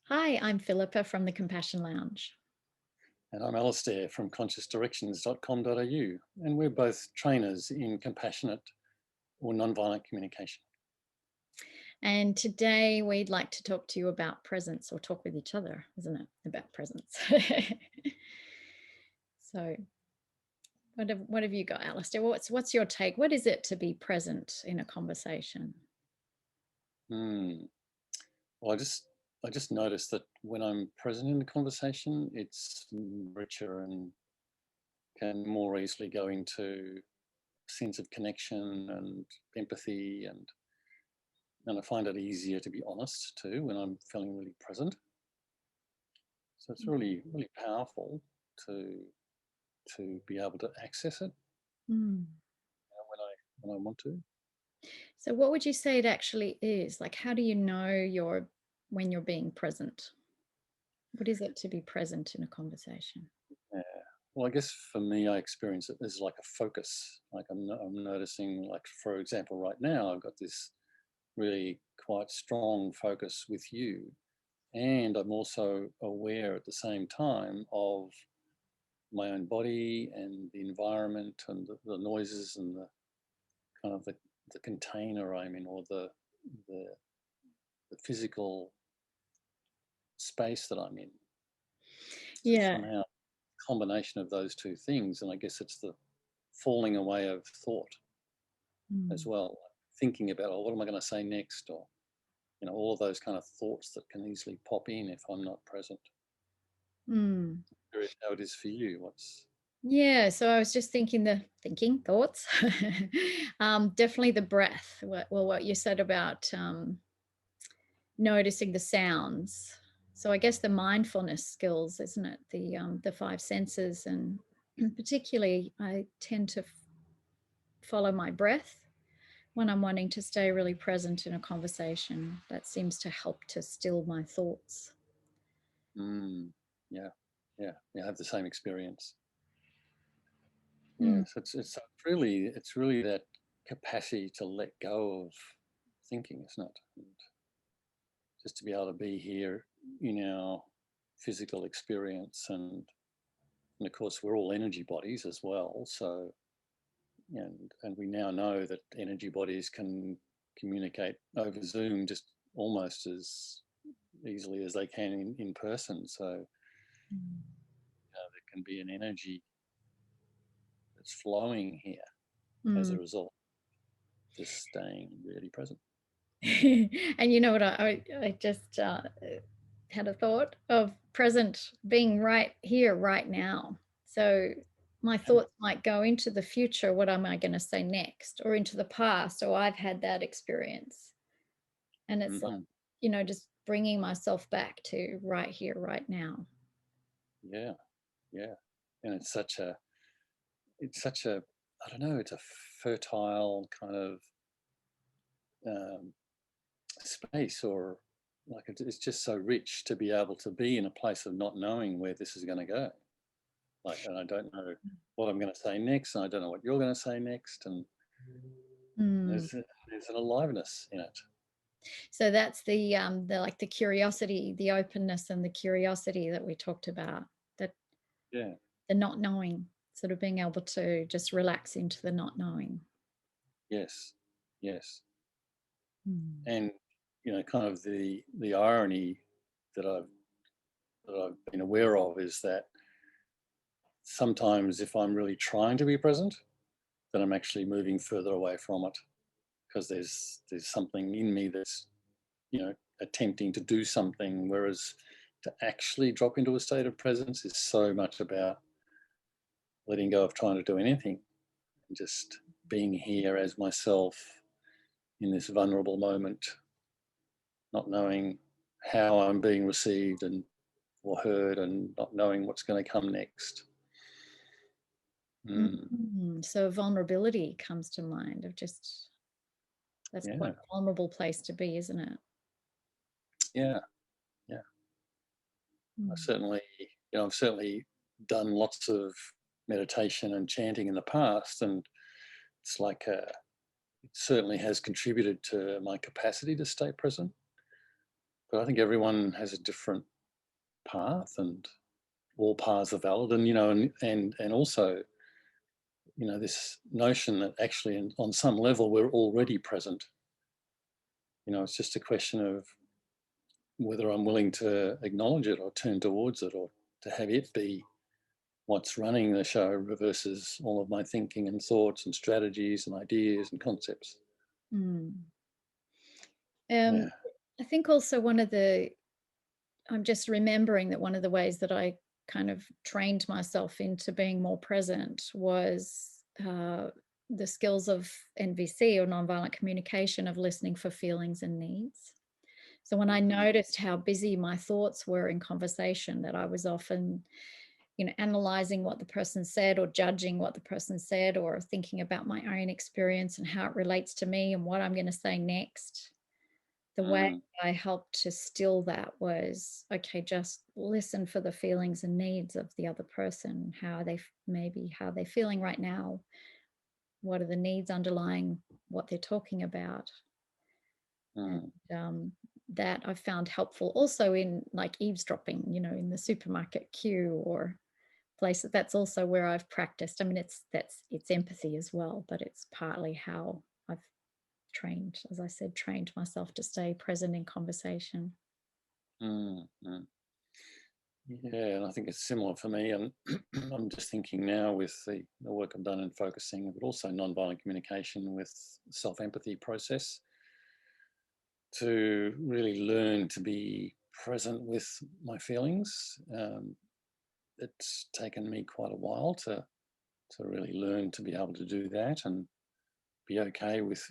Hi, I'm Philippa from the Compassion Lounge. And I'm Alastair from consciousdirections.com.au, and we're both trainers in compassionate or nonviolent communication. And today we'd like to talk to you about presence, or talk with each other, isn't it? About presence. So what have you got, Alistair? What's your take? What is it to be present in a conversation? Hmm. Well, I just noticed that when I'm present in the conversation, it's richer and can more easily go into a sense of connection and empathy, and I find it easier to be honest too when I'm feeling really present. So it's really, really powerful to be able to access it Mm. when I want to. So what would you say it actually is? Like, how do you know when you're being present? What is it to be present in a conversation? Yeah. Well, I guess for me, I experience it as like a focus. Like I'm noticing, like for example, right now I've got this really quite strong focus with you, and I'm also aware at the same time of my own body and the environment and the noises and the kind of the container I'm in, or the, the physical space that I'm in. So Yeah. somehow, combination of those two things, and I guess it's the falling away of thought as Mm. well, thinking about, oh, what am I going to say next, or all of those kind of thoughts that can easily pop in if I'm not present. Mm. Curious how it is for you. What's Yeah, so I was just thinking the thinking thoughts. Definitely the breath. What you said about noticing the sounds. So I guess the mindfulness skills, isn't it? The five senses, and particularly I tend to follow my breath when I'm wanting to stay really present in a conversation. That seems to help to still my thoughts. mm, yeah, yeah, I have the same experience. Mm. Yes, it's really that capacity to let go of thinking, isn't it? And just to be able to be here in our physical experience, and of course we're all energy bodies as well. So and we now know that energy bodies can communicate over Zoom just almost as easily as they can in person. So there can be an energy that's flowing here as Mm. a result, just staying really present. And you know what? I just had a thought of present being right here, right now. So my Yeah. thoughts might go into the future. What am I going to say next? Or into the past. Oh, I've had that experience. And it's like, Hmm. just bringing myself back to right here, right now. Yeah, yeah, and it's such a I don't know, it's a fertile kind of um, space, or like it's just so rich to be able to be in a place of not knowing where this is going to go. Like, and I don't know what I'm going to say next, and I don't know what you're going to say next, and Mm. there's an aliveness in it. So that's the like the curiosity, the openness and the curiosity that we talked about. That Yeah. the not knowing, sort of being able to just relax into the not knowing. Yes. Yes. Mm. And kind of the irony that I've been aware of is that sometimes if I'm really trying to be present, then I'm actually moving further away from it, because there's something in me that's attempting to do something, whereas to actually drop into a state of presence is so much about letting go of trying to do anything and just being here as myself in this vulnerable moment, not knowing how I'm being received and or heard, and not knowing what's going to come next. Mm, So vulnerability comes to mind of just that's quite yeah, a vulnerable place to be, isn't it? yeah, yeah. Mm. I've certainly done lots of meditation and chanting in the past, and it's like it certainly has contributed to my capacity to stay present. But I think everyone has a different path, and all paths are valid. And and also, this notion that actually, on some level, we're already present. It's just a question of whether I'm willing to acknowledge it or turn towards it, or to have it be what's running the show versus all of my thinking and thoughts and strategies and ideas and concepts. Mm. Yeah. I think also I'm just remembering that one of the ways that I kind of trained myself into being more present was the skills of NVC, or nonviolent communication, of listening for feelings and needs. So when I Mhm. noticed how busy my thoughts were in conversation, that I was often, analyzing what the person said, or judging what the person said, or thinking about my own experience and how it relates to me and what I'm going to say next. The way Mm, I helped to still that was, okay, just listen for the feelings and needs of the other person, maybe how they're feeling right now. What are the needs underlying what they're talking about? And mm, that I found helpful also in, like, eavesdropping, in the supermarket queue or places. That's also where I've practiced. I mean, it's empathy as well, but it's partly how I've trained, as I said, trained myself to stay present in conversation. mm. Yeah, and I think it's similar for me. And I'm just thinking now with the work I've done in focusing, but also nonviolent communication with self-empathy process, to really learn to be present with my feelings. It's taken me quite a while to really learn to be able to do that and be okay with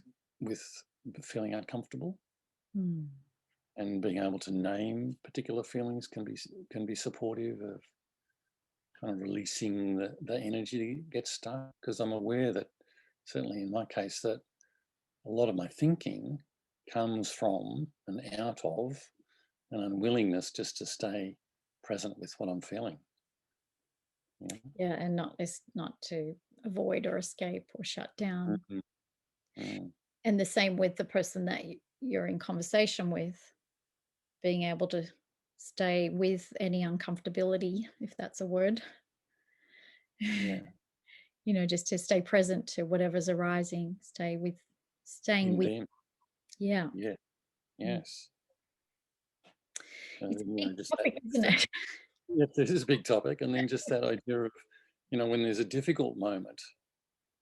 feeling uncomfortable, Mm. and being able to name particular feelings can be supportive of kind of releasing the energy that gets stuck. Because I'm aware that, certainly in my case, that a lot of my thinking comes from and out of an unwillingness just to stay present with what I'm feeling. Yeah. Yeah, and not to avoid or escape or shut down. Mhm. Mm. And the same with the person that you're in conversation with, being able to stay with any uncomfortability, if that's a word. Yeah. Just to stay present to whatever's arising, staying In with, them. yeah. Yeah. Mm. Yes. It's a big Just that, topic, isn't it? yeah, this is a big topic. And then just that idea of, when there's a difficult moment,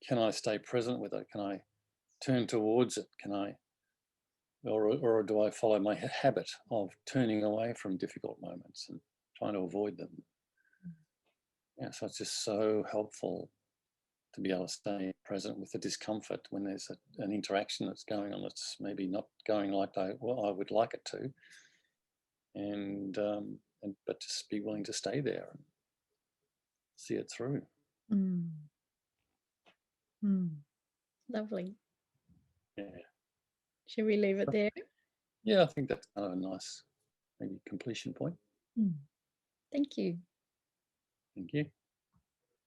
can I stay present with it? Can I turn towards it? Or do I follow my habit of turning away from difficult moments and trying to avoid them? Yeah, so it's just so helpful to be able to stay present with the discomfort when there's an interaction that's going on that's maybe not going like I would like it to, and but just be willing to stay there and see it through. Mm. Mm. Lovely. Yeah, Should we leave it there? yeah, I think that's kind of a nice maybe completion point. Mm. Thank you. Thank you.